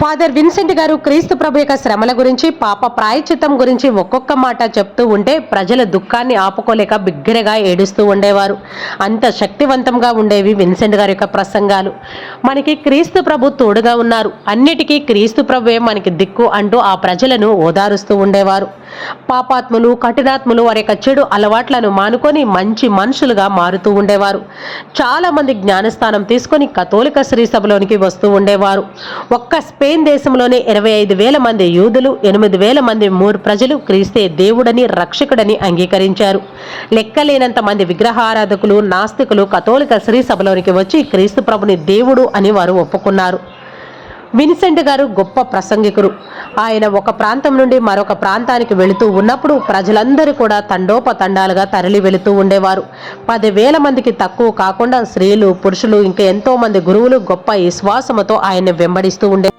Father Vincent గారు క్రీస్తు ప్రభు యొక్క శ్రమల గురించి, పాప ప్రాయశ్చిత్తం గురించి ఒక్కొక్క మాట చెప్తూ ఉంటే ప్రజల దుఃఖాన్ని ఆపుకోలేక బిగ్గరగా ఏడుస్తూ ఉండేవారు. అంత శక్తివంతంగా ఉండేవి విన్సెంట్ గారి యొక్క ప్రసంగాలు. మనకి క్రీస్తు ప్రభు తోడుగా ఉన్నారు, అన్నిటికీ క్రీస్తు ప్రభువే మనకి దిక్కు అంటూ ఆ ప్రజలను ఓదారుస్తూ ఉండేవారు. పాపాత్ములు, కఠినాత్ములు వారి యొక్క చెడు అలవాట్లను మానుకొని మంచి మనుషులుగా మారుతూ ఉండేవారు. చాలా మంది జ్ఞానస్థానం తీసుకొని కథోలిక శ్రీ సభలోనికి వస్తూ ఉండేవారు. ఒక్క స్పెయిన్ దేశంలోనే 25,000 మంది యూదులు, 8,000 మంది మూర్ ప్రజలు క్రీస్తే దేవుడని, రక్షకుడని అంగీకరించారు. లెక్కలేనంత మంది విగ్రహారాధకులు, నాస్తికులు కథోలిక శ్రీ సభలోనికి వచ్చి క్రీస్తు ప్రభుని దేవుడు అని వారు ఒప్పుకున్నారు. విన్సెంట్ గారు గొప్ప ప్రసంగికురు. ఆయన ఒక ప్రాంతం నుండి మరొక ప్రాంతానికి వెళుతూ ఉన్నప్పుడు ప్రజలందరూ కూడా తండోపతండాలుగా తరలి వెళుతూ ఉండేవారు. 10,000 మందికి తక్కువ కాకుండా స్త్రీలు, పురుషులు, ఇంకా ఎంతో మంది గురువులు గొప్ప విశ్వాసముతో ఆయన్ని వెంబడిస్తూ ఉండే